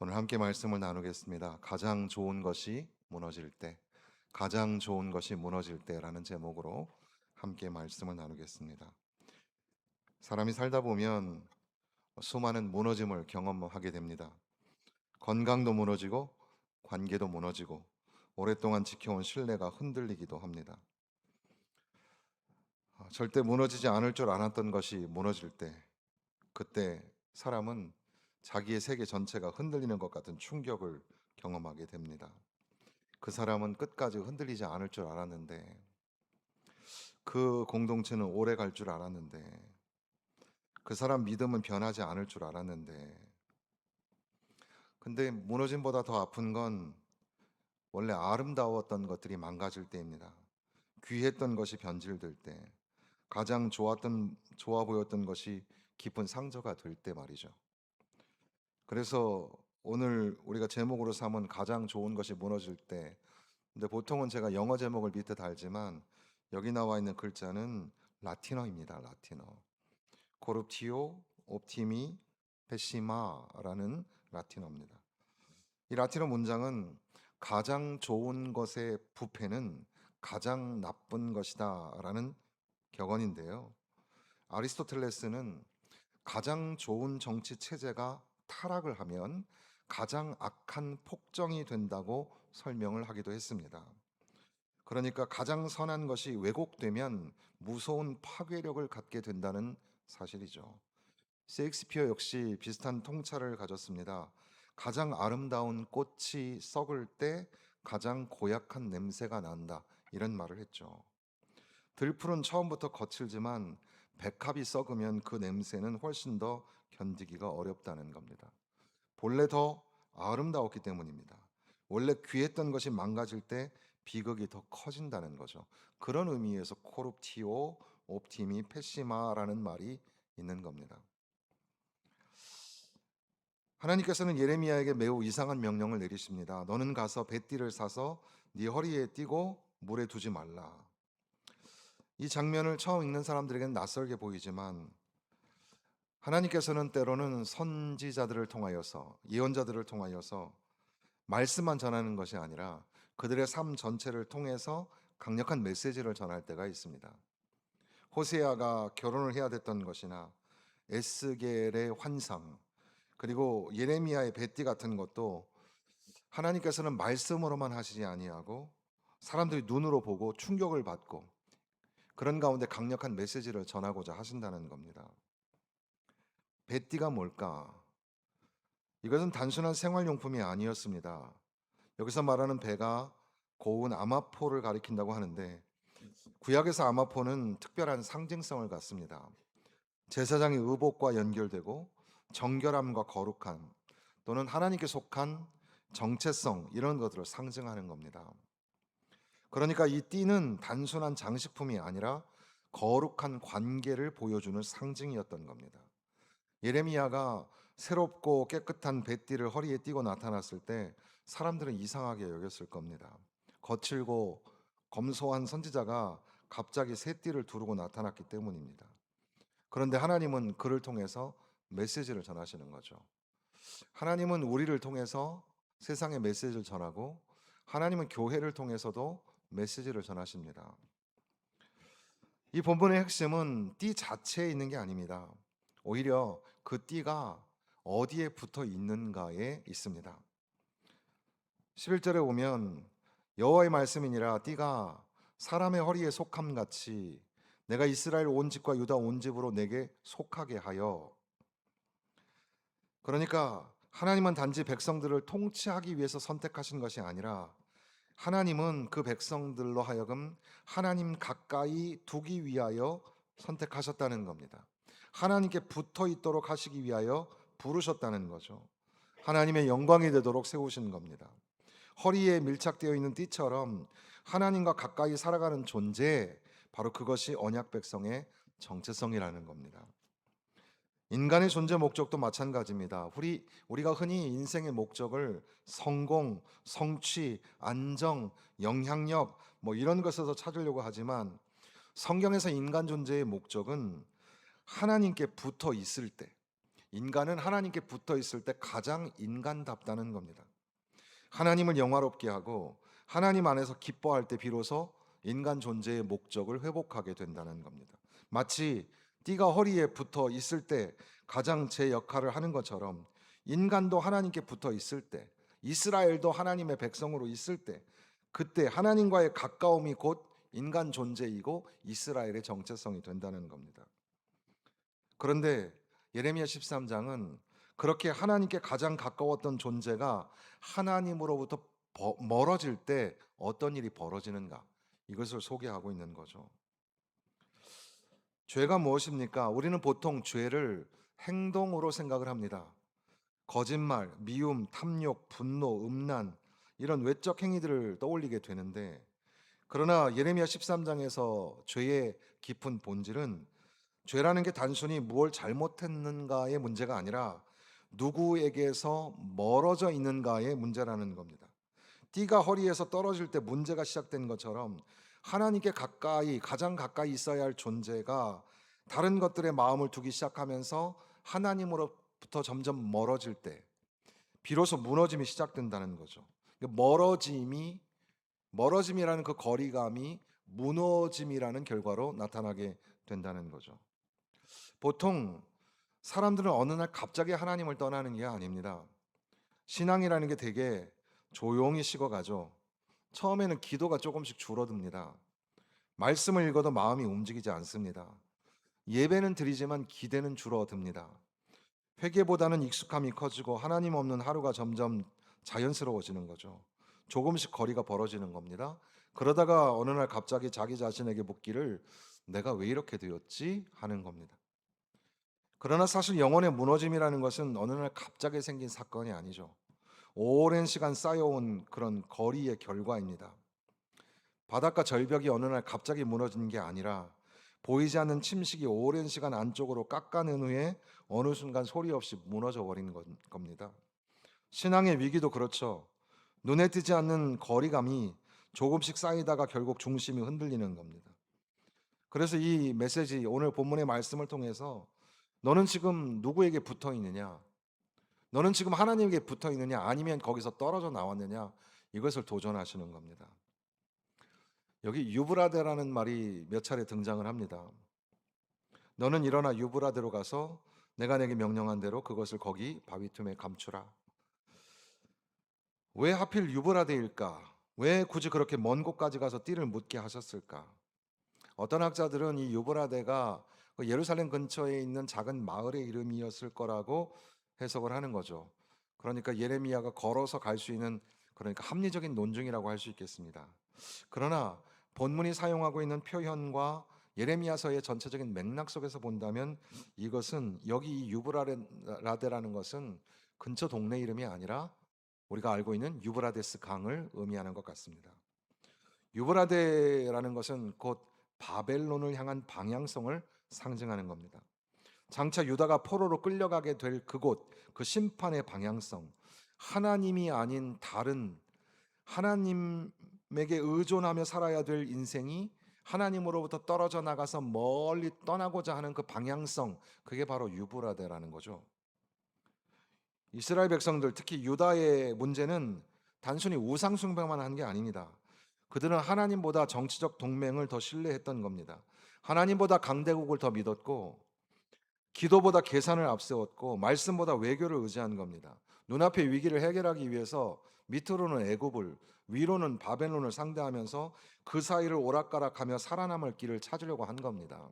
오늘 함께 말씀을 나누겠습니다. 가장 좋은 것이 무너질 때, 가장 좋은 것이 무너질 때라는 제목으로 함께 말씀을 나누겠습니다. 사람이 살다 보면 수많은 무너짐을 경험하게 됩니다. 건강도 무너지고 관계도 무너지고 오랫동안 지켜온 신뢰가 흔들리기도 합니다. 절대 무너지지 않을 줄 알았던 것이 무너질 때, 그때 사람은 자기의 세계 전체가 흔들리는 것 같은 충격을 경험하게 됩니다. 그 사람은 끝까지 흔들리지 않을 줄 알았는데, 그 공동체는 오래 갈 줄 알았는데, 그 사람 믿음은 변하지 않을 줄 알았는데, 근데 무너짐보다 더 아픈 건 원래 아름다웠던 것들이 망가질 때입니다. 귀했던 것이 변질될 때, 가장 좋아 보였던 것이 깊은 상처가 될 때 말이죠. 그래서 오늘 우리가 제목으로 삼은 가장 좋은 것이 무너질 때, 근데 보통은 제가 영어 제목을 밑에 달지만 여기 나와 있는 글자는 라틴어입니다. 라틴어. 코룹티오 옵티미 페시마라는 라틴어입니다. 이 라틴어 문장은 가장 좋은 것의 부패는 가장 나쁜 것이다라는 격언인데요. 아리스토텔레스는 가장 좋은 정치 체제가 타락을 하면 가장 악한 폭정이 된다고 설명을 하기도 했습니다. 그러니까 가장 선한 것이 왜곡되면 무서운 파괴력을 갖게 된다는 사실이죠. 셰익스피어 역시 비슷한 통찰을 가졌습니다. 가장 아름다운 꽃이 썩을 때 가장 고약한 냄새가 난다. 이런 말을 했죠. 들풀은 처음부터 거칠지만 백합이 썩으면 그 냄새는 훨씬 더 견디기가 어렵다는 겁니다. 본래 더 아름다웠기 때문입니다. 원래 귀했던 것이 망가질 때 비극이 더 커진다는 거죠. 그런 의미에서 코룹티오 옵티미 페시마라는 말이 있는 겁니다. 하나님께서는 예레미야에게 매우 이상한 명령을 내리십니다. 너는 가서 뱃띠를 사서 네 허리에 띠고 물에 두지 말라. 이 장면을 처음 읽는 사람들에게는 낯설게 보이지만 하나님께서는 때로는 선지자들을 통하여서 예언자들을 통하여서 말씀만 전하는 것이 아니라 그들의 삶 전체를 통해서 강력한 메시지를 전할 때가 있습니다. 호세아가 결혼을 해야 됐던 것이나 에스겔의 환상, 그리고 예레미야의 뱃띠 같은 것도 하나님께서는 말씀으로만 하시지 아니하고 사람들이 눈으로 보고 충격을 받고 그런 가운데 강력한 메시지를 전하고자 하신다는 겁니다. 뱃띠가 뭘까? 이것은 단순한 생활용품이 아니었습니다. 여기서 말하는 배가 고운 아마포를 가리킨다고 하는데 구약에서 아마포는 특별한 상징성을 갖습니다. 제사장의 의복과 연결되고 정결함과 거룩함 또는 하나님께 속한 정체성 이런 것들을 상징하는 겁니다. 그러니까 이 띠는 단순한 장식품이 아니라 거룩한 관계를 보여주는 상징이었던 겁니다. 예레미야가 새롭고 깨끗한 뱃띠를 허리에 띠고 나타났을 때 사람들은 이상하게 여겼을 겁니다. 거칠고 검소한 선지자가 갑자기 새 띠를 두르고 나타났기 때문입니다. 그런데 하나님은 그를 통해서 메시지를 전하시는 거죠. 하나님은 우리를 통해서 세상에 메시지를 전하고 하나님은 교회를 통해서도 메시지를 전하십니다. 이 본문의 핵심은 띠 자체에 있는 게 아닙니다. 오히려 그 띠가 어디에 붙어 있는가에 있습니다. 11절에 보면 여호와의 말씀이니라 띠가 사람의 허리에 속함 같이 내가 이스라엘 온 집과 유다 온 집으로 내게 속하게 하여. 그러니까 하나님은 단지 백성들을 통치하기 위해서 선택하신 것이 아니라 하나님은 그 백성들로 하여금 하나님 가까이 두기 위하여 선택하셨다는 겁니다. 하나님께 붙어 있도록 하시기 위하여 부르셨다는 거죠. 하나님의 영광이 되도록 세우신 겁니다. 허리에 밀착되어 있는 띠처럼 하나님과 가까이 살아가는 존재, 바로 그것이 언약 백성의 정체성이라는 겁니다. 인간의 존재 목적도 마찬가지입니다. 우리가 흔히 인생의 목적을 성공, 성취, 안정, 영향력 뭐 이런 것에서 찾으려고 하지만 성경에서 인간 존재의 목적은 하나님께 붙어 있을 때, 인간은 하나님께 붙어 있을 때 가장 인간답다는 겁니다. 하나님을 영화롭게 하고 하나님 안에서 기뻐할 때 비로소 인간 존재의 목적을 회복하게 된다는 겁니다. 마치 띠가 허리에 붙어 있을 때 가장 제 역할을 하는 것처럼 인간도 하나님께 붙어 있을 때, 이스라엘도 하나님의 백성으로 있을 때, 그때 하나님과의 가까움이 곧 인간 존재이고 이스라엘의 정체성이 된다는 겁니다. 그런데 예레미야 13장은 그렇게 하나님께 가장 가까웠던 존재가 하나님으로부터 멀어질 때 어떤 일이 벌어지는가, 이것을 소개하고 있는 거죠. 죄가 무엇입니까? 우리는 보통 죄를 행동으로 생각을 합니다. 거짓말, 미움, 탐욕, 분노, 음란, 이런 외적 행위들을 떠올리게 되는데, 그러나 예레미야 13장에서 죄의 깊은 본질은 죄라는 게 단순히 무엇을 잘못했는가의 문제가 아니라 누구에게서 멀어져 있는가의 문제라는 겁니다. 띠가 허리에서 떨어질 때 문제가 시작된 것처럼 하나님께 가까이, 가장 가까이 있어야 할 존재가 다른 것들의 마음을 두기 시작하면서 하나님으로부터 점점 멀어질 때 비로소 무너짐이 시작된다는 거죠. 멀어짐이라는 그 거리감이 무너짐이라는 결과로 나타나게 된다는 거죠. 보통 사람들은 어느 날 갑자기 하나님을 떠나는 게 아닙니다. 신앙이라는 게 되게 조용히 식어가죠. 처음에는 기도가 조금씩 줄어듭니다. 말씀을 읽어도 마음이 움직이지 않습니다. 예배는 드리지만 기대는 줄어듭니다. 회개보다는 익숙함이 커지고 하나님 없는 하루가 점점 자연스러워지는 거죠. 조금씩 거리가 벌어지는 겁니다. 그러다가 어느 날 갑자기 자기 자신에게 묻기를 내가 왜 이렇게 되었지? 하는 겁니다. 그러나 사실 영혼의 무너짐이라는 것은 어느 날 갑자기 생긴 사건이 아니죠. 오랜 시간 쌓여온 그런 거리의 결과입니다. 바닷가 절벽이 어느 날 갑자기 무너진 게 아니라 보이지 않는 침식이 오랜 시간 안쪽으로 깎아낸 후에 어느 순간 소리 없이 무너져 버린 겁니다. 신앙의 위기도 그렇죠. 눈에 띄지 않는 거리감이 조금씩 쌓이다가 결국 중심이 흔들리는 겁니다. 그래서 이 메시지, 오늘 본문의 말씀을 통해서 너는 지금 누구에게 붙어 있느냐? 너는 지금 하나님에게 붙어 있느냐? 아니면 거기서 떨어져 나왔느냐? 이것을 도전하시는 겁니다. 여기 유브라데라는 말이 몇 차례 등장을 합니다. 너는 일어나 유브라데로 가서 내가 내게 명령한 대로 그것을 거기 바위 틈에 감추라. 왜 하필 유브라데일까? 왜 굳이 그렇게 먼 곳까지 가서 띠를 묻게 하셨을까? 어떤 학자들은 이 유브라데가 예루살렘 근처에 있는 작은 마을의 이름이었을 거라고 해석을 하는 거죠. 그러니까 예레미야가 걸어서 갈 수 있는, 그러니까 합리적인 논증이라고 할 수 있겠습니다. 그러나 본문이 사용하고 있는 표현과 예레미야서의 전체적인 맥락 속에서 본다면 이것은 여기 유브라데라는 것은 근처 동네 이름이 아니라 우리가 알고 있는 유브라데스 강을 의미하는 것 같습니다. 유브라데라는 것은 곧 바벨론을 향한 방향성을 상징하는 겁니다. 장차 유다가 포로로 끌려가게 될 그곳, 그 심판의 방향성, 하나님이 아닌 다른, 하나님에게 의존하며 살아야 될 인생이 하나님으로부터 떨어져 나가서 멀리 떠나고자 하는 그 방향성, 그게 바로 유브라데라는 거죠. 이스라엘 백성들, 특히 유다의 문제는 단순히 우상 숭배만 한 게 아닙니다. 그들은 하나님보다 정치적 동맹을 더 신뢰했던 겁니다. 하나님보다 강대국을 더 믿었고, 기도보다 계산을 앞세웠고, 말씀보다 외교를 의지한 겁니다. 눈앞의 위기를 해결하기 위해서 밑으로는 애굽을, 위로는 바벨론을 상대하면서 그 사이를 오락가락하며 살아남을 길을 찾으려고 한 겁니다.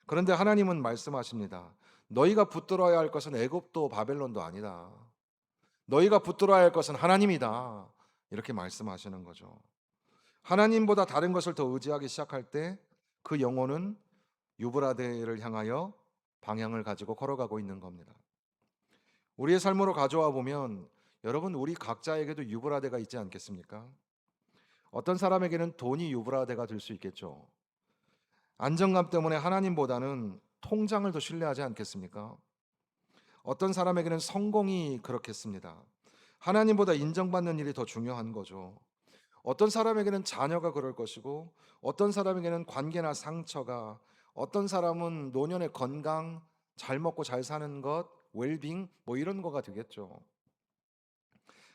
그런데 하나님은 말씀하십니다. 너희가 붙들어야 할 것은 애굽도 바벨론도 아니다. 너희가 붙들어야 할 것은 하나님이다. 이렇게 말씀하시는 거죠. 하나님보다 다른 것을 더 의지하기 시작할 때 그 영혼은 유브라데를 향하여 방향을 가지고 걸어가고 있는 겁니다. 우리의 삶으로 가져와 보면 여러분, 우리 각자에게도 유브라데가 있지 않겠습니까? 어떤 사람에게는 돈이 유브라데가 될 수 있겠죠. 안정감 때문에 하나님보다는 통장을 더 신뢰하지 않겠습니까? 어떤 사람에게는 성공이 그렇겠습니다. 하나님보다 인정받는 일이 더 중요한 거죠. 어떤 사람에게는 자녀가 그럴 것이고, 어떤 사람에게는 관계나 상처가, 어떤 사람은 노년의 건강, 잘 먹고 잘 사는 것, 웰빙 뭐 이런 거가 되겠죠.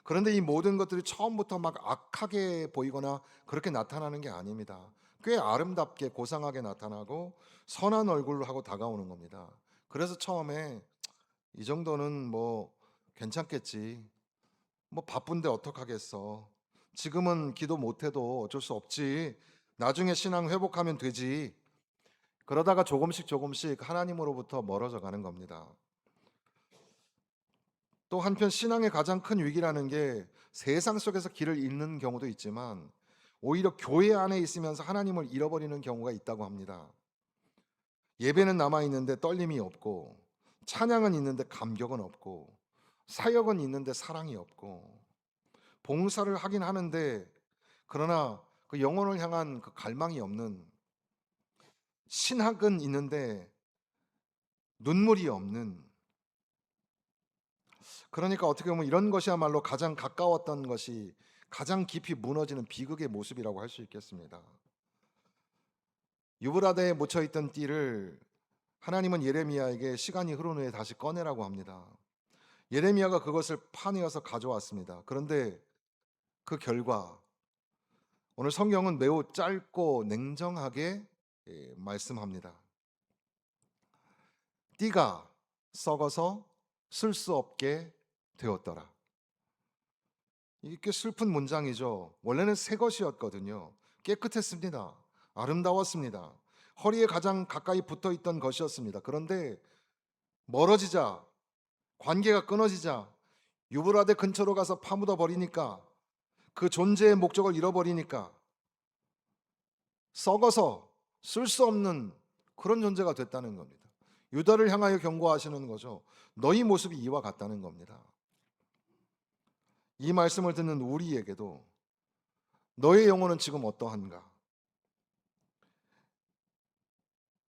그런데 이 모든 것들이 처음부터 막 악하게 보이거나 그렇게 나타나는 게 아닙니다. 꽤 아름답게 고상하게 나타나고 선한 얼굴로 하고 다가오는 겁니다. 그래서 처음에 이 정도는 뭐 괜찮겠지. 뭐 바쁜데 어떡하겠어. 지금은 기도 못해도 어쩔 수 없지. 나중에 신앙 회복하면 되지. 그러다가 조금씩 조금씩 하나님으로부터 멀어져 가는 겁니다. 또 한편 신앙의 가장 큰 위기라는 게 세상 속에서 길을 잃는 경우도 있지만 오히려 교회 안에 있으면서 하나님을 잃어버리는 경우가 있다고 합니다. 예배는 남아 있는데 떨림이 없고, 찬양은 있는데 감격은 없고, 사역은 있는데 사랑이 없고, 봉사를 하긴 하는데 그러나 그 영혼을 향한 그 갈망이 없는, 신학은 있는데 눈물이 없는, 그러니까 어떻게 보면 이런 것이야말로 가장 가까웠던 것이 가장 깊이 무너지는 비극의 모습이라고 할 수 있겠습니다. 유브라데에 묻혀 있던 띠를 하나님은 예레미야에게 시간이 흐른 후에 다시 꺼내라고 합니다. 예레미야가 그것을 파내어서 가져왔습니다. 그런데 그 결과 오늘 성경은 매우 짧고 냉정하게 말씀합니다. 띠가 썩어서 쓸 수 없게 되었더라. 이게 꽤 슬픈 문장이죠. 원래는 새 것이었거든요. 깨끗했습니다. 아름다웠습니다. 허리에 가장 가까이 붙어 있던 것이었습니다. 그런데 멀어지자, 관계가 끊어지자, 유브라데 근처로 가서 파묻어 버리니까, 그 존재의 목적을 잃어버리니까 썩어서 쓸 수 없는 그런 존재가 됐다는 겁니다. 유다를 향하여 경고하시는 거죠. 너희 모습이 이와 같다는 겁니다. 이 말씀을 듣는 우리에게도 너의 영혼은 지금 어떠한가?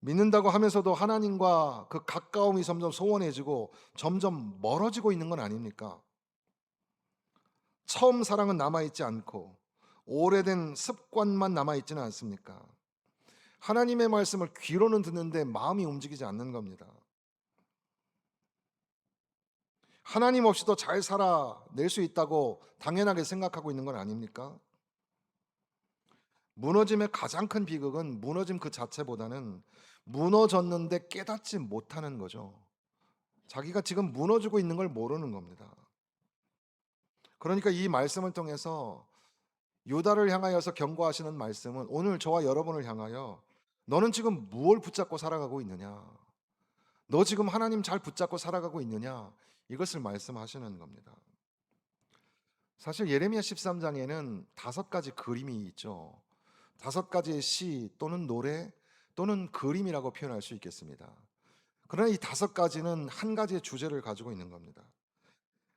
믿는다고 하면서도 하나님과 그 가까움이 점점 소원해지고 점점 멀어지고 있는 건 아닙니까? 처음 사랑은 남아있지 않고 오래된 습관만 남아있지는 않습니까? 하나님의 말씀을 귀로는 듣는데 마음이 움직이지 않는 겁니다. 하나님 없이도 잘 살아낼 수 있다고 당연하게 생각하고 있는 건 아닙니까? 무너짐의 가장 큰 비극은 무너짐 그 자체보다는 무너졌는데 깨닫지 못하는 거죠. 자기가 지금 무너지고 있는 걸 모르는 겁니다. 그러니까 이 말씀을 통해서 유다를 향하여서 경고하시는 말씀은 오늘 저와 여러분을 향하여 너는 지금 무엇을 붙잡고 살아가고 있느냐? 너 지금 하나님 잘 붙잡고 살아가고 있느냐? 이것을 말씀하시는 겁니다. 사실 예레미야 13장에는 5가지 그림이 있죠. 5가지의 시 또는 노래 또는 그림이라고 표현할 수 있겠습니다. 그러나 이 5가지는 한 가지의 주제를 가지고 있는 겁니다.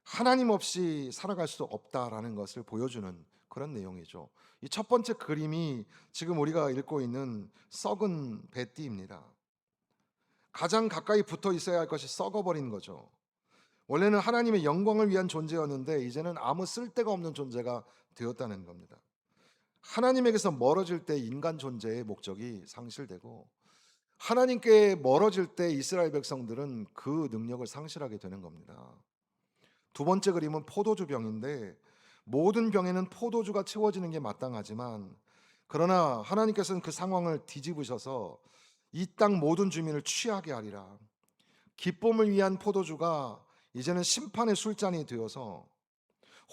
하나님 없이 살아갈 수 없다라는 것을 보여주는 그런 내용이죠. 이 첫 번째 그림이 지금 우리가 읽고 있는 썩은 배띠입니다. 가장 가까이 붙어 있어야 할 것이 썩어버린 거죠. 원래는 하나님의 영광을 위한 존재였는데 이제는 아무 쓸데가 없는 존재가 되었다는 겁니다. 하나님에게서 멀어질 때 인간 존재의 목적이 상실되고 하나님께 멀어질 때 이스라엘 백성들은 그 능력을 상실하게 되는 겁니다. 두 번째 그림은 포도주 병인데 모든 병에는 포도주가 채워지는 게 마땅하지만 그러나 하나님께서는 그 상황을 뒤집으셔서 이 땅 모든 주민을 취하게 하리라. 기쁨을 위한 포도주가 이제는 심판의 술잔이 되어서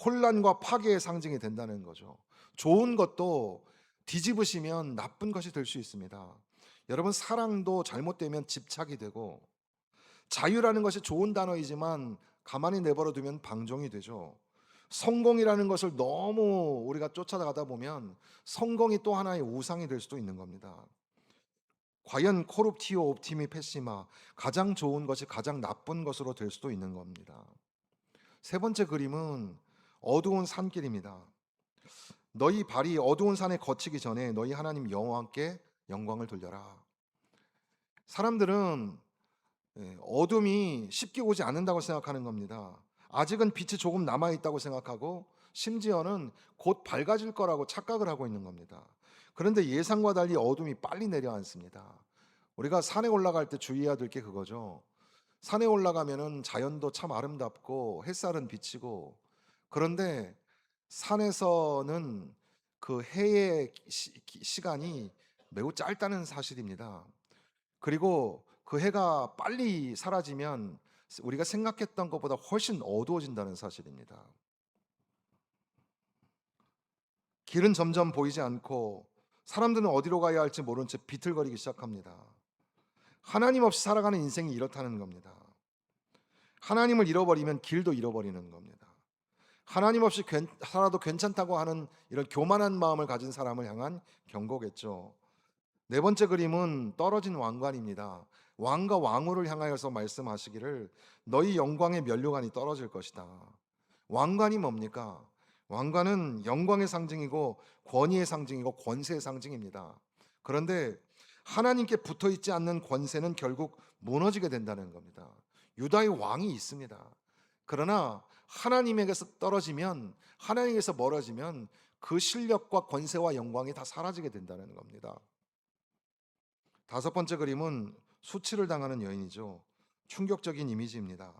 혼란과 파괴의 상징이 된다는 거죠. 좋은 것도 뒤집으시면 나쁜 것이 될 수 있습니다. 여러분 사랑도 잘못되면 집착이 되고 자유라는 것이 좋은 단어이지만 가만히 내버려 두면 방종이 되죠. 성공이라는 것을 너무 우리가 쫓아가다 보면 성공이 또 하나의 우상이 될 수도 있는 겁니다. 과연 코룹티오 옵티미 페시마 가장 좋은 것이 가장 나쁜 것으로 될 수도 있는 겁니다. 세 번째 그림은 어두운 산길입니다. 너희 발이 어두운 산에 거치기 전에 너희 하나님 여호와께 영광을 돌려라. 사람들은 어둠이 쉽게 오지 않는다고 생각하는 겁니다. 아직은 빛이 조금 남아 있다고 생각하고 심지어는 곧 밝아질 거라고 착각을 하고 있는 겁니다. 그런데 예상과 달리 어둠이 빨리 내려앉습니다. 우리가 산에 올라갈 때 주의해야 될 게 그거죠. 산에 올라가면은 자연도 참 아름답고 햇살은 비치고, 그런데 산에서는 그 해의 시간이 매우 짧다는 사실입니다. 그리고 그 해가 빨리 사라지면 우리가 생각했던 것보다 훨씬 어두워진다는 사실입니다. 길은 점점 보이지 않고 사람들은 어디로 가야 할지 모른 채 비틀거리기 시작합니다. 하나님 없이 살아가는 인생이 이렇다는 겁니다. 하나님을 잃어버리면 길도 잃어버리는 겁니다. 하나님 없이 살아도 괜찮다고 하는 이런 교만한 마음을 가진 사람을 향한 경고겠죠. 네 번째 그림은 떨어진 왕관입니다. 왕과 왕후를 향하여서 말씀하시기를 너희 영광의 면류관이 떨어질 것이다. 왕관이 뭡니까? 왕관은 영광의 상징이고 권위의 상징이고 권세의 상징입니다. 그런데 하나님께 붙어 있지 않는 권세는 결국 무너지게 된다는 겁니다. 유다의 왕이 있습니다. 그러나 하나님에게서 떨어지면, 하나님에게서 멀어지면 그 실력과 권세와 영광이 다 사라지게 된다는 겁니다. 다섯 번째 그림은 수치를 당하는 여인이죠. 충격적인 이미지입니다.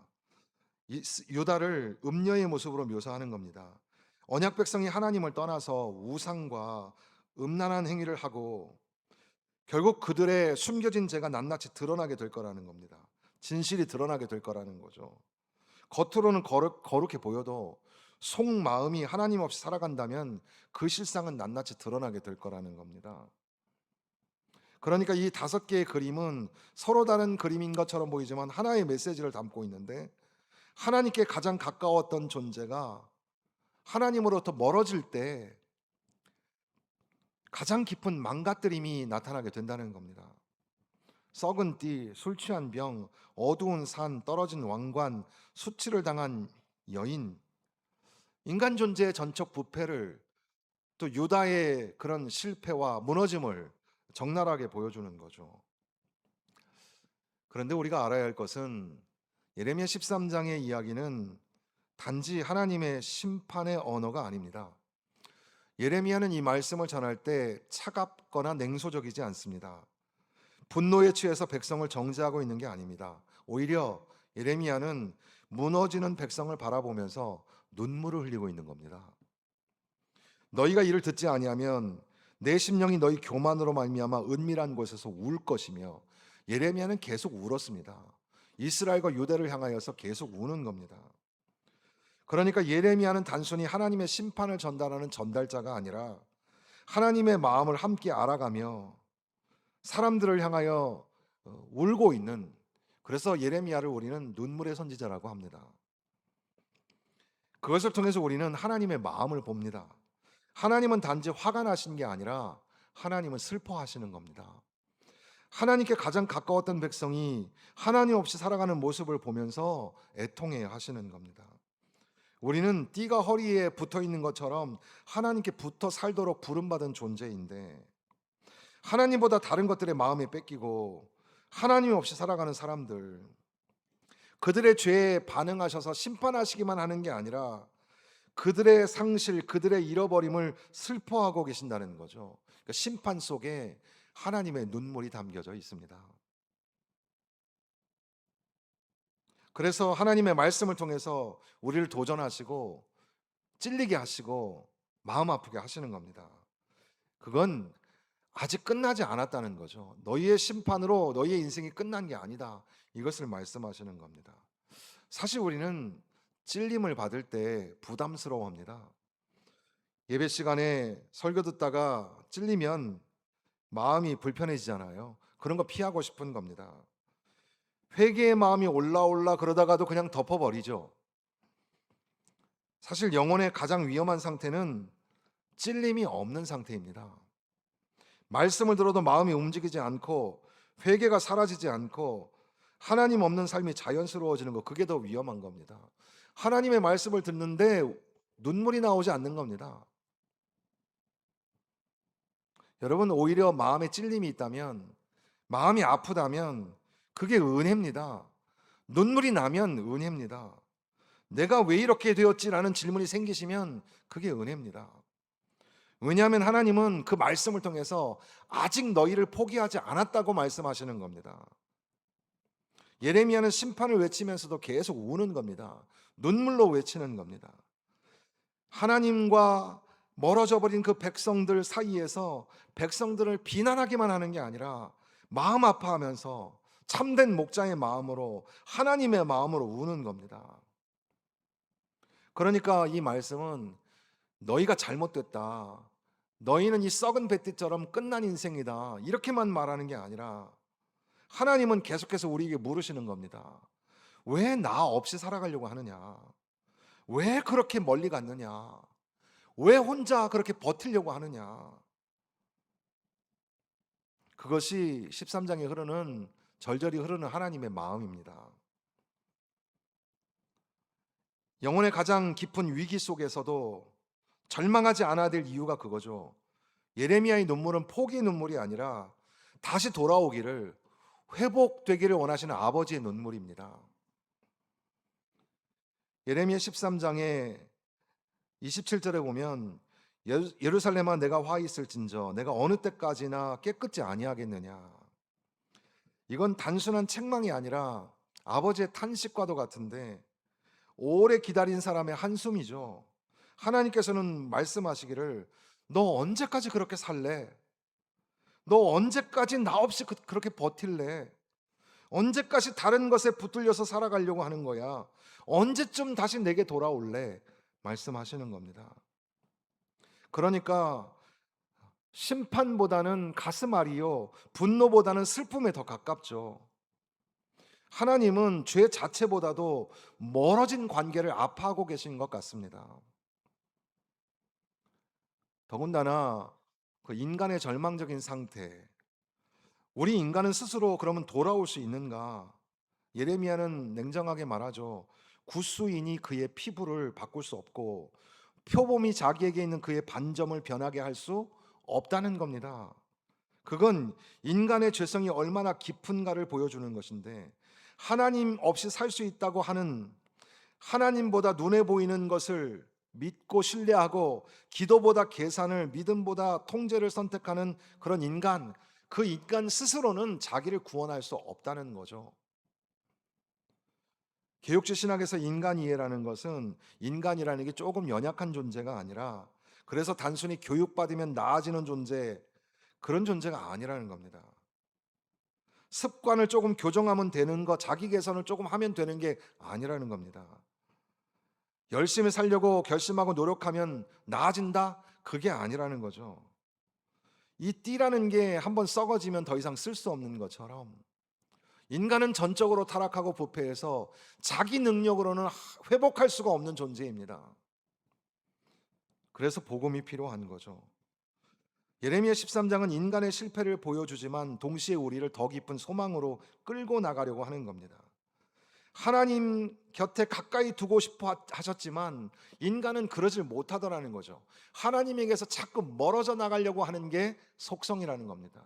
유다를 음녀의 모습으로 묘사하는 겁니다. 언약 백성이 하나님을 떠나서 우상과 음란한 행위를 하고 결국 그들의 숨겨진 죄가 낱낱이 드러나게 될 거라는 겁니다. 진실이 드러나게 될 거라는 거죠. 겉으로는 거룩해 보여도 속마음이 하나님 없이 살아간다면 그 실상은 낱낱이 드러나게 될 거라는 겁니다. 그러니까 이 다섯 개의 그림은 서로 다른 그림인 것처럼 보이지만 하나의 메시지를 담고 있는데, 하나님께 가장 가까웠던 존재가 하나님으로부터 멀어질 때 가장 깊은 망가뜨림이 나타나게 된다는 겁니다. 썩은 띠, 술 취한 병, 어두운 산, 떨어진 왕관, 수치를 당한 여인, 인간 존재의 전적 부패를, 또 유다의 그런 실패와 무너짐을 적나라하게 보여주는 거죠. 그런데 우리가 알아야 할 것은 예레미야 13장의 이야기는 단지 하나님의 심판의 언어가 아닙니다. 예레미야는 이 말씀을 전할 때 차갑거나 냉소적이지 않습니다. 분노에 취해서 백성을 정죄하고 있는 게 아닙니다. 오히려 예레미야는 무너지는 백성을 바라보면서 눈물을 흘리고 있는 겁니다. 너희가 이를 듣지 아니하면 내 심령이 너희 교만으로 말미암아 은밀한 곳에서 울 것이며, 예레미야는 계속 울었습니다. 이스라엘과 유대를 향하여서 계속 우는 겁니다. 그러니까 예레미야는 단순히 하나님의 심판을 전달하는 전달자가 아니라 하나님의 마음을 함께 알아가며 사람들을 향하여 울고 있는, 그래서 예레미야를 우리는 눈물의 선지자라고 합니다. 그것을 통해서 우리는 하나님의 마음을 봅니다. 하나님은 단지 화가 나신 게 아니라 하나님은 슬퍼하시는 겁니다. 하나님께 가장 가까웠던 백성이 하나님 없이 살아가는 모습을 보면서 애통해 하시는 겁니다. 우리는 띠가 허리에 붙어 있는 것처럼 하나님께 붙어 살도록 부름받은 존재인데, 하나님보다 다른 것들의 마음에 뺏기고 하나님 없이 살아가는 사람들, 그들의 죄에 반응하셔서 심판하시기만 하는 게 아니라 그들의 상실, 그들의 잃어버림을 슬퍼하고 계신다는 거죠. 그러니까 심판 속에 하나님의 눈물이 담겨져 있습니다. 그래서 하나님의 말씀을 통해서 우리를 도전하시고 찔리게 하시고 마음 아프게 하시는 겁니다. 그건 아직 끝나지 않았다는 거죠. 너희의 심판으로 너희의 인생이 끝난 게 아니다, 이것을 말씀하시는 겁니다. 사실 우리는 찔림을 받을 때 부담스러워합니다. 예배 시간에 설교 듣다가 찔리면 마음이 불편해지잖아요. 그런 거 피하고 싶은 겁니다. 회개의 마음이 올라올라 그러다가도 그냥 덮어버리죠. 사실 영혼의 가장 위험한 상태는 찔림이 없는 상태입니다. 말씀을 들어도 마음이 움직이지 않고 회개가 사라지지 않고 하나님 없는 삶이 자연스러워지는 거, 그게 더 위험한 겁니다. 하나님의 말씀을 듣는데 눈물이 나오지 않는 겁니다. 여러분, 오히려 마음에 찔림이 있다면, 마음이 아프다면 그게 은혜입니다. 눈물이 나면 은혜입니다. 내가 왜 이렇게 되었지라는 질문이 생기시면 그게 은혜입니다. 왜냐하면 하나님은 그 말씀을 통해서 아직 너희를 포기하지 않았다고 말씀하시는 겁니다. 예레미야는 심판을 외치면서도 계속 우는 겁니다. 눈물로 외치는 겁니다. 하나님과 멀어져 버린 그 백성들 사이에서 백성들을 비난하기만 하는 게 아니라 마음 아파하면서 참된 목자의 마음으로, 하나님의 마음으로 우는 겁니다. 그러니까 이 말씀은 너희가 잘못됐다, 너희는 이 썩은 뱃띠처럼 끝난 인생이다, 이렇게만 말하는 게 아니라 하나님은 계속해서 우리에게 물으시는 겁니다. 왜 나 없이 살아가려고 하느냐? 왜 그렇게 멀리 갔느냐? 왜 혼자 그렇게 버티려고 하느냐? 그것이 13장에 흐르는, 절절히 흐르는 하나님의 마음입니다. 영혼의 가장 깊은 위기 속에서도 절망하지 않아야 될 이유가 그거죠. 예레미야의 눈물은 포기의 눈물이 아니라 다시 돌아오기를, 회복되기를 원하시는 아버지의 눈물입니다. 예레미야 13장에 27절에 보면 예루살렘아 내가 화 있을진저 내가 어느 때까지나 깨끗지 아니하겠느냐. 이건 단순한 책망이 아니라 아버지의 탄식과도 같은데 오래 기다린 사람의 한숨이죠. 하나님께서는 말씀하시기를 너 언제까지 그렇게 살래? 너 언제까지 나 없이 그렇게 버틸래? 언제까지 다른 것에 붙들려서 살아가려고 하는 거야? 언제쯤 다시 내게 돌아올래? 말씀하시는 겁니다. 그러니까 심판보다는 가슴 앓이요, 분노보다는 슬픔에 더 가깝죠. 하나님은 죄 자체보다도 멀어진 관계를 아파하고 계신 것 같습니다. 더군다나 그 인간의 절망적인 상태, 우리 인간은 스스로 그러면 돌아올 수 있는가? 예레미야는 냉정하게 말하죠. 구수인이 그의 피부를 바꿀 수 없고 표범이 자기에게 있는 그의 반점을 변하게 할 수 없다는 겁니다. 그건 인간의 죄성이 얼마나 깊은가를 보여주는 것인데, 하나님 없이 살 수 있다고 하는, 하나님보다 눈에 보이는 것을 믿고 신뢰하고 기도보다 계산을, 믿음보다 통제를 선택하는 그런 인간, 그 인간 스스로는 자기를 구원할 수 없다는 거죠. 개혁주 신학에서 인간 이해라는 것은 인간이라는 게 조금 연약한 존재가 아니라, 그래서 단순히 교육받으면 나아지는 존재, 그런 존재가 아니라는 겁니다. 습관을 조금 교정하면 되는 거, 자기 개선을 조금 하면 되는 게 아니라는 겁니다. 열심히 살려고 결심하고 노력하면 나아진다? 그게 아니라는 거죠. 이 띠라는 게 한번 썩어지면 더 이상 쓸 수 없는 것처럼 인간은 전적으로 타락하고 부패해서 자기 능력으로는 회복할 수가 없는 존재입니다. 그래서 복음이 필요한 거죠. 예레미야 13장은 인간의 실패를 보여주지만 동시에 우리를 더 깊은 소망으로 끌고 나가려고 하는 겁니다. 하나님 곁에 가까이 두고 싶어 하셨지만 인간은 그러질 못하더라는 거죠. 하나님에게서 자꾸 멀어져 나가려고 하는 게 속성이라는 겁니다.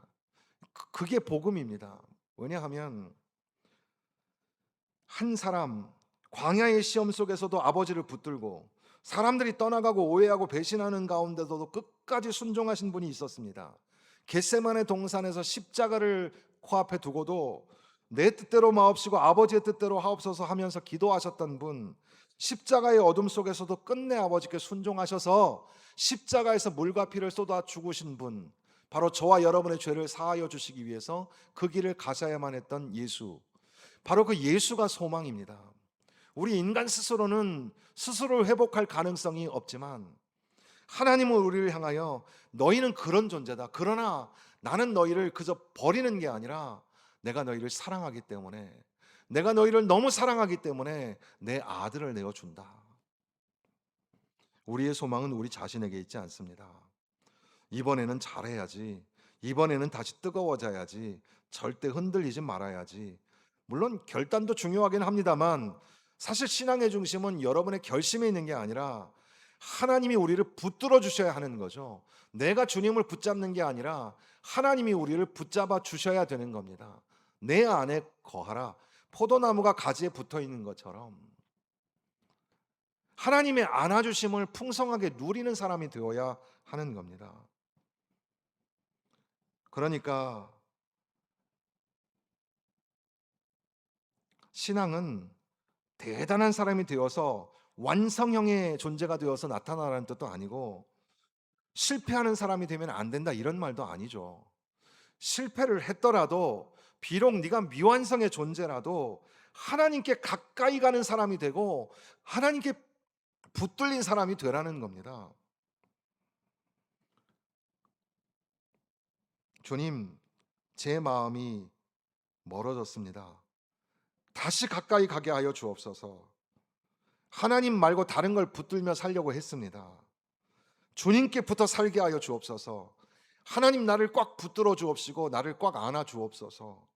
그게 복음입니다. 왜냐하면 한 사람, 광야의 시험 속에서도 아버지를 붙들고 사람들이 떠나가고 오해하고 배신하는 가운데서도 끝까지 순종하신 분이 있었습니다. 겟세마네 동산에서 십자가를 코앞에 두고도 내 뜻대로 마옵시고 아버지의 뜻대로 하옵소서 하면서 기도하셨던 분, 십자가의 어둠 속에서도 끝내 아버지께 순종하셔서 십자가에서 물과 피를 쏟아 죽으신 분, 바로 저와 여러분의 죄를 사하여 주시기 위해서 그 길을 가셔야만 했던 예수, 바로 그 예수가 소망입니다. 우리 인간 스스로는 스스로를 회복할 가능성이 없지만 하나님은 우리를 향하여 너희는 그런 존재다. 그러나 나는 너희를 그저 버리는 게 아니라 내가 너희를 사랑하기 때문에, 내가 너희를 너무 사랑하기 때문에 내 아들을 내어준다. 우리의 소망은 우리 자신에게 있지 않습니다. 이번에는 잘해야지, 이번에는 다시 뜨거워져야지, 절대 흔들리지 말아야지. 물론 결단도 중요하긴 합니다만 사실 신앙의 중심은 여러분의 결심에 있는 게 아니라 하나님이 우리를 붙들어 주셔야 하는 거죠. 내가 주님을 붙잡는 게 아니라 하나님이 우리를 붙잡아 주셔야 되는 겁니다. 내 안에 거하라. 포도나무가 가지에 붙어 있는 것처럼 하나님의 안아주심을 풍성하게 누리는 사람이 되어야 하는 겁니다. 그러니까 신앙은 대단한 사람이 되어서 완성형의 존재가 되어서 나타나라는 뜻도 아니고 실패하는 사람이 되면 안 된다 이런 말도 아니죠. 실패를 했더라도 비록 네가 미완성의 존재라도 하나님께 가까이 가는 사람이 되고 하나님께 붙들린 사람이 되라는 겁니다. 주님, 제 마음이 멀어졌습니다. 다시 가까이 가게 하여 주옵소서. 하나님 말고 다른 걸 붙들며 살려고 했습니다. 주님께 붙어 살게 하여 주옵소서. 하나님 나를 꽉 붙들어 주옵시고 나를 꽉 안아 주옵소서.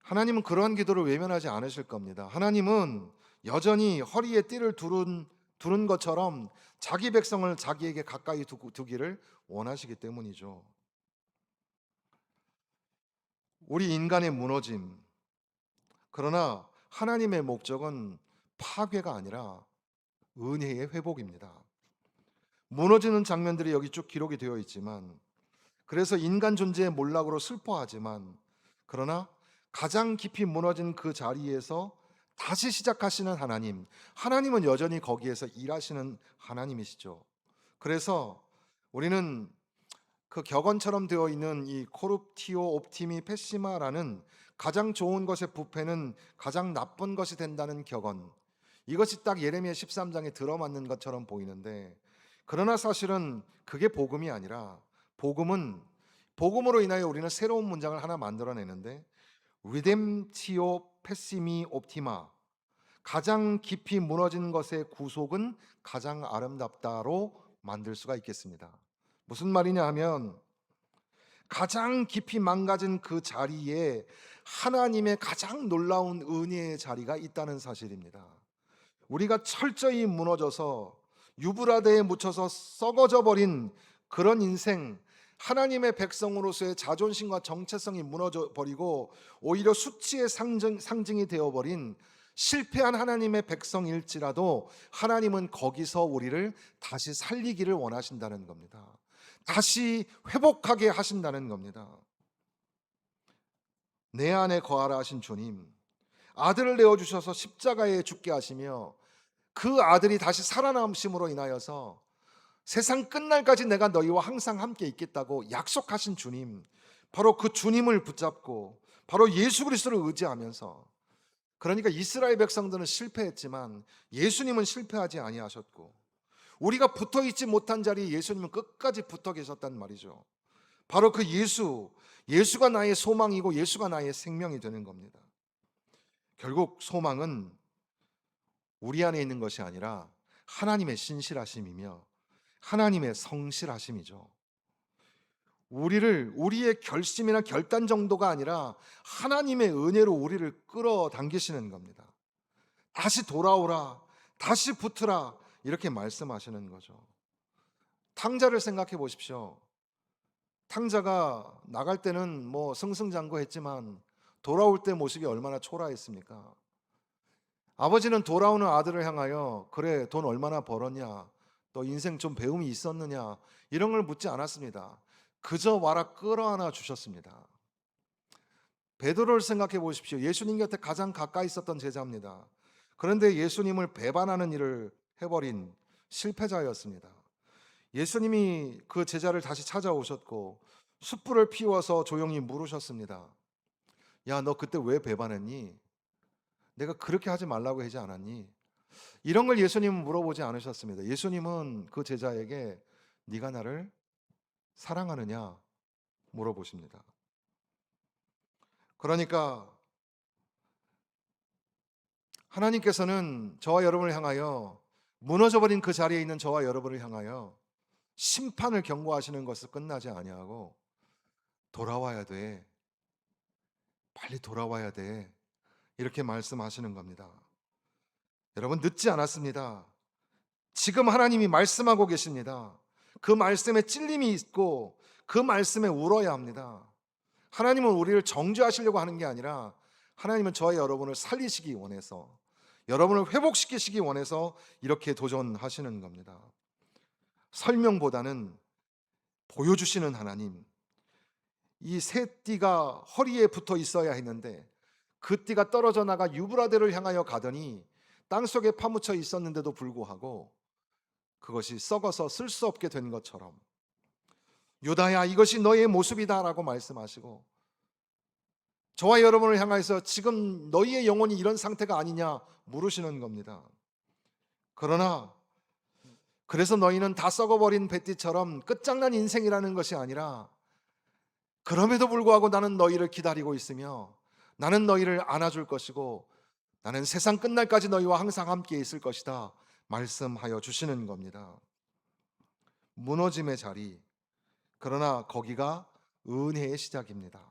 하나님은 그러한 기도를 외면하지 않으실 겁니다. 하나님은 여전히 허리에 띠를 두른 것처럼 자기 백성을 자기에게 가까이 두기를 원하시기 때문이죠. 우리 인간의 무너짐, 그러나 하나님의 목적은 파괴가 아니라 은혜의 회복입니다. 무너지는 장면들이 여기 쭉 기록이 되어 있지만, 그래서 인간 존재의 몰락으로 슬퍼하지만, 그러나 가장 깊이 무너진 그 자리에서 다시 시작하시는 하나님, 하나님은 여전히 거기에서 일하시는 하나님이시죠. 그래서 우리는 그 격언처럼 되어 있는 이 코룹티오 옵티미 페시마라는 가장 좋은 것의 부패는 가장 나쁜 것이 된다는 격언, 이것이 딱 예레미야 13장에 들어맞는 것처럼 보이는데, 그러나 사실은 그게 복음이 아니라, 복음으로 인하여 우리는 새로운 문장을 하나 만들어내는데, 리뎀티오 페시미 옵티마, 가장 깊이 무너진 것의 구속은 가장 아름답다로 만들 수가 있겠습니다. 무슨 말이냐 하면, 가장 깊이 망가진 그 자리에 하나님의 가장 놀라운 은혜의 자리가 있다는 사실입니다. 우리가 철저히 무너져서 유브라데에 묻혀서 썩어져 버린 그런 인생, 하나님의 백성으로서의 자존심과 정체성이 무너져 버리고 오히려 수치의 상징이 되어버린 실패한 하나님의 백성일지라도 하나님은 거기서 우리를 다시 살리기를 원하신다는 겁니다. 다시 회복하게 하신다는 겁니다. 내 안에 거하라 하신 주님, 아들을 내어주셔서 십자가에 죽게 하시며 그 아들이 다시 살아남으심으로 인하여서 세상 끝날까지 내가 너희와 항상 함께 있겠다고 약속하신 주님, 바로 그 주님을 붙잡고 바로 예수 그리스도를 의지하면서, 그러니까 이스라엘 백성들은 실패했지만 예수님은 실패하지 아니하셨고, 우리가 붙어 있지 못한 자리에 예수님은 끝까지 붙어 계셨단 말이죠. 바로 그 예수가 나의 소망이고 예수가 나의 생명이 되는 겁니다. 결국 소망은 우리 안에 있는 것이 아니라 하나님의 신실하심이며 하나님의 성실하심이죠. 우리의 결심이나 결단 정도가 아니라 하나님의 은혜로 우리를 끌어당기시는 겁니다. 다시 돌아오라, 다시 붙으라, 이렇게 말씀하시는 거죠. 탕자를 생각해 보십시오. 탕자가 나갈 때는 뭐 승승장구했지만 돌아올 때 모습이 얼마나 초라했습니까? 아버지는 돌아오는 아들을 향하여 그래 돈 얼마나 벌었냐, 또 인생 좀 배움이 있었느냐, 이런 걸 묻지 않았습니다. 그저 와라 끌어안아 주셨습니다. 베드로를 생각해 보십시오. 예수님 곁에 가장 가까이 있었던 제자입니다. 그런데 예수님을 배반하는 일을 해버린 실패자였습니다. 예수님이 그 제자를 다시 찾아오셨고 숯불을 피워서 조용히 물으셨습니다. 야, 너 그때 왜 배반했니? 내가 그렇게 하지 말라고 하지 않았니? 이런 걸 예수님은 물어보지 않으셨습니다. 예수님은 그 제자에게 네가 나를 사랑하느냐 물어보십니다. 그러니까 하나님께서는 저와 여러분을 향하여, 무너져버린 그 자리에 있는 저와 여러분을 향하여 심판을 경고하시는 것을 끝나지 아니하고 돌아와야 돼, 빨리 돌아와야 돼, 이렇게 말씀하시는 겁니다. 여러분, 늦지 않았습니다. 지금 하나님이 말씀하고 계십니다. 그 말씀에 찔림이 있고 그 말씀에 울어야 합니다. 하나님은 우리를 정죄하시려고 하는 게 아니라 하나님은 저와 여러분을 살리시기 원해서, 여러분을 회복시키시기 원해서 이렇게 도전하시는 겁니다. 설명보다는 보여주시는 하나님, 이 새 띠가 허리에 붙어 있어야 했는데 그 띠가 떨어져 나가 유브라데를 향하여 가더니 땅속에 파묻혀 있었는데도 불구하고 그것이 썩어서 쓸 수 없게 된 것처럼 유다야, 이것이 너의 모습이다라고 말씀하시고 저와 여러분을 향해서 지금 너희의 영혼이 이런 상태가 아니냐 물으시는 겁니다. 그러나 그래서 너희는 다 썩어버린 뱃띠처럼 끝장난 인생이라는 것이 아니라 그럼에도 불구하고 나는 너희를 기다리고 있으며 나는 너희를 안아줄 것이고 나는 세상 끝날까지 너희와 항상 함께 있을 것이다 말씀하여 주시는 겁니다. 무너짐의 자리, 그러나 거기가 은혜의 시작입니다.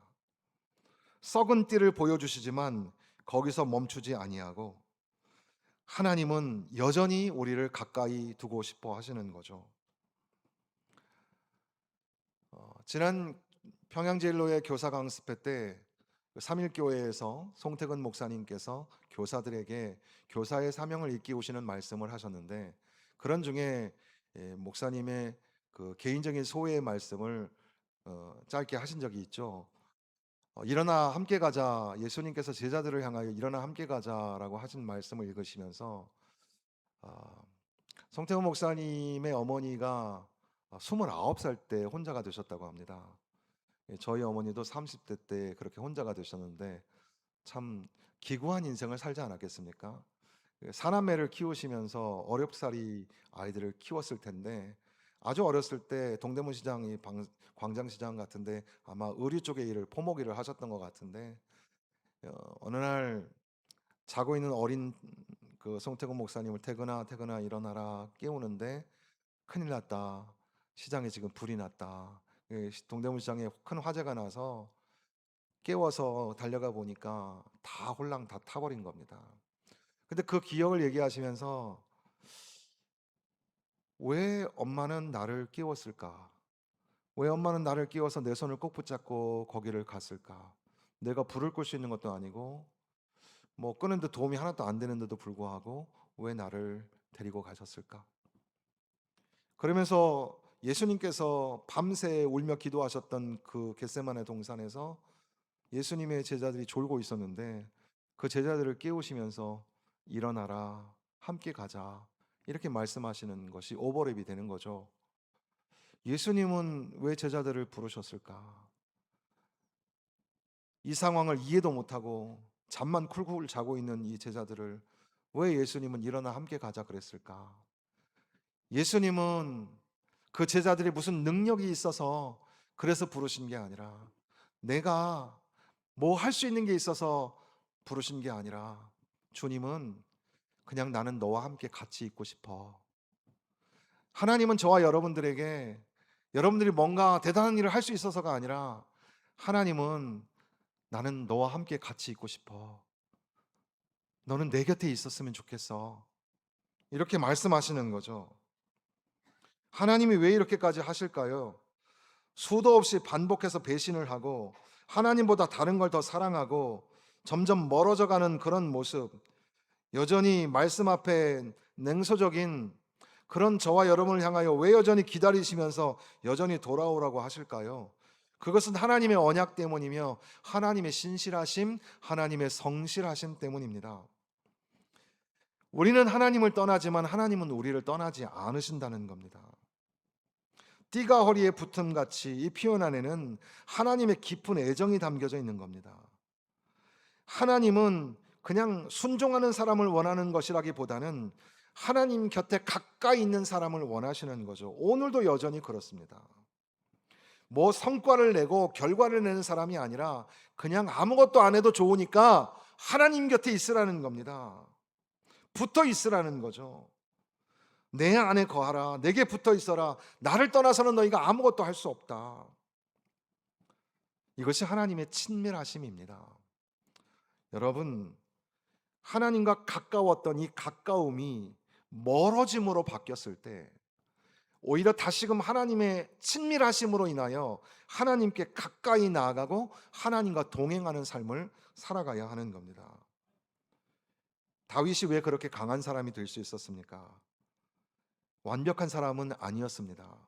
썩은 띠를 보여주시지만 거기서 멈추지 아니하고 하나님은 여전히 우리를 가까이 두고 싶어 하시는 거죠. 지난 평양제일로의 교사 강습회 때 3일교회에서 송태근 목사님께서 교사들에게 교사의 사명을 일깨우시는 말씀을 하셨는데 그런 중에 목사님의 그 개인적인 소회의 말씀을 짧게 하신 적이 있죠. 일어나 함께 가자. 예수님께서 제자들을 향하여 일어나 함께 가자라고 하신 말씀을 읽으시면서 송태근 목사님의 어머니가 29살 때 혼자가 되셨다고 합니다. 저희 어머니도 30대 때 그렇게 혼자가 되셨는데 참 기구한 인생을 살지 않았겠습니까? 사남매를 키우시면서 어렵사리 아이들을 키웠을 텐데 아주 어렸을 때 동대문 시장이 광장시장 같은데 아마 의류 쪽에 일을 포목 일을 하셨던 것 같은데 어느 날 자고 있는 어린 그 송태근 목사님을 태근아 일어나라 깨우는데 큰일 났다. 시장에 지금 불이 났다. 동대문 시장에 큰 화재가 나서 깨워서 달려가 보니까 다 홀랑 다 타버린 겁니다. 근데 그 기억을 얘기하시면서 왜 엄마는 나를 깨웠을까? 왜 엄마는 나를 깨워서 내 손을 꼭 붙잡고 거기를 갔을까? 내가 불을 끌 수 있는 것도 아니고 뭐 끄는데 도움이 하나도 안 되는데도 불구하고 왜 나를 데리고 가셨을까? 그러면서 예수님께서 밤새 울며 기도하셨던 그 겟세마네 동산에서 예수님의 제자들이 졸고 있었는데 그 제자들을 깨우시면서 일어나라, 함께 가자 이렇게 말씀하시는 것이 오버랩이 되는 거죠. 예수님은 왜 제자들을 부르셨을까? 이 상황을 이해도 못하고 잠만 쿨쿨 자고 있는 이 제자들을 왜 예수님은 일어나 함께 가자 그랬을까? 예수님은 그 제자들이 무슨 능력이 있어서 그래서 부르신 게 아니라 내가 뭐 할 수 있는 게 있어서 부르신 게 아니라 주님은 그냥 나는 너와 함께 같이 있고 싶어. 하나님은 저와 여러분들에게 여러분들이 뭔가 대단한 일을 할 수 있어서가 아니라 하나님은 나는 너와 함께 같이 있고 싶어. 너는 내 곁에 있었으면 좋겠어. 이렇게 말씀하시는 거죠. 하나님이 왜 이렇게까지 하실까요? 수도 없이 반복해서 배신을 하고 하나님보다 다른 걸 더 사랑하고 점점 멀어져 가는 그런 모습, 여전히 말씀 앞에 냉소적인 그런 저와 여러분을 향하여 왜 여전히 기다리시면서 여전히 돌아오라고 하실까요? 그것은 하나님의 언약 때문이며 하나님의 신실하심, 하나님의 성실하심 때문입니다. 우리는 하나님을 떠나지만 하나님은 우리를 떠나지 않으신다는 겁니다. 띠가 허리에 붙음 같이 이 표현 안에는 하나님의 깊은 애정이 담겨져 있는 겁니다. 하나님은 그냥 순종하는 사람을 원하는 것이라기보다는 하나님 곁에 가까이 있는 사람을 원하시는 거죠. 오늘도 여전히 그렇습니다. 뭐 성과를 내고 결과를 내는 사람이 아니라 그냥 아무것도 안 해도 좋으니까 하나님 곁에 있으라는 겁니다. 붙어 있으라는 거죠. 내 안에 거하라. 내게 붙어 있어라. 나를 떠나서는 너희가 아무것도 할 수 없다. 이것이 하나님의 친밀하심입니다. 여러분, 하나님과 가까웠던 이 가까움이 멀어짐으로 바뀌었을 때 오히려 다시금 하나님의 친밀하심으로 인하여 하나님께 가까이 나아가고 하나님과 동행하는 삶을 살아가야 하는 겁니다. 다윗이 왜 그렇게 강한 사람이 될 수 있었습니까? 완벽한 사람은 아니었습니다.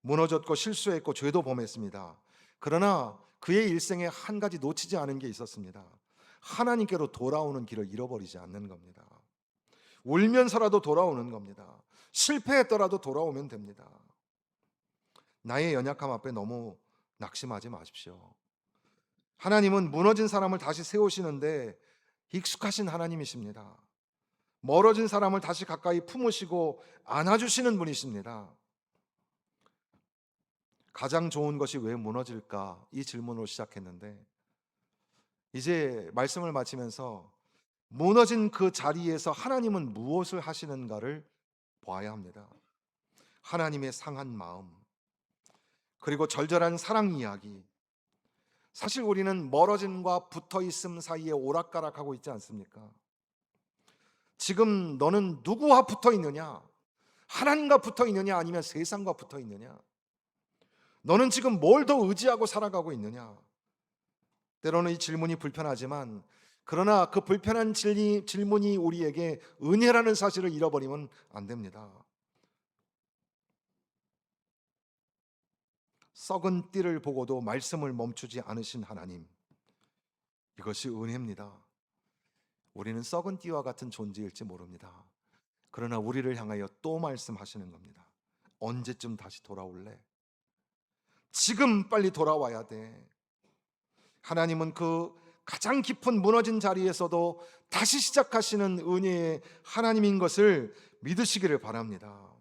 무너졌고 실수했고 죄도 범했습니다. 그러나 그의 일생에 한 가지 놓치지 않은 게 있었습니다. 하나님께로 돌아오는 길을 잃어버리지 않는 겁니다. 울면서라도 돌아오는 겁니다. 실패했더라도 돌아오면 됩니다. 나의 연약함 앞에 너무 낙심하지 마십시오. 하나님은 무너진 사람을 다시 세우시는데 익숙하신 하나님이십니다. 멀어진 사람을 다시 가까이 품으시고 안아주시는 분이십니다. 가장 좋은 것이 왜 무너질까? 이 질문으로 시작했는데 이제 말씀을 마치면서 무너진 그 자리에서 하나님은 무엇을 하시는가를 보아야 합니다. 하나님의 상한 마음, 그리고 절절한 사랑 이야기. 사실 우리는 멀어짐과 붙어있음 사이에 오락가락하고 있지 않습니까? 지금 너는 누구와 붙어 있느냐? 하나님과 붙어 있느냐? 아니면 세상과 붙어 있느냐? 너는 지금 뭘 더 의지하고 살아가고 있느냐? 때로는 이 질문이 불편하지만 그러나 그 불편한 질문이 우리에게 은혜라는 사실을 잃어버리면 안 됩니다. 썩은 띠를 보고도 말씀을 멈추지 않으신 하나님, 이것이 은혜입니다. 우리는 썩은 띠와 같은 존재일지 모릅니다. 그러나 우리를 향하여 또 말씀하시는 겁니다. 언제쯤 다시 돌아올래? 지금 빨리 돌아와야 돼. 하나님은 그 가장 깊은 무너진 자리에서도 다시 시작하시는 은혜의 하나님인 것을 믿으시기를 바랍니다.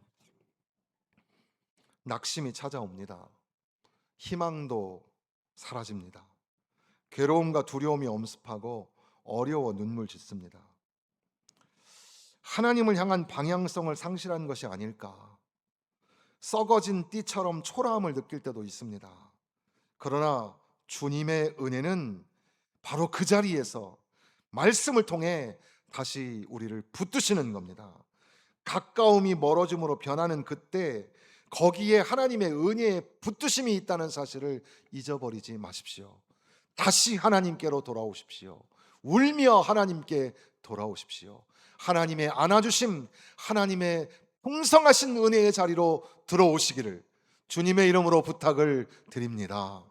낙심이 찾아옵니다. 희망도 사라집니다. 괴로움과 두려움이 엄습하고 어려워 눈물 짓습니다. 하나님을 향한 방향성을 상실한 것이 아닐까? 썩어진 띠처럼 초라함을 느낄 때도 있습니다. 그러나 주님의 은혜는 바로 그 자리에서 말씀을 통해 다시 우리를 붙드시는 겁니다. 가까움이 멀어짐으로 변하는 그때 거기에 하나님의 은혜의 붙드심이 있다는 사실을 잊어버리지 마십시오. 다시 하나님께로 돌아오십시오. 울며 하나님께 돌아오십시오. 하나님의 안아주심, 하나님의 풍성하신 은혜의 자리로 들어오시기를 주님의 이름으로 부탁을 드립니다.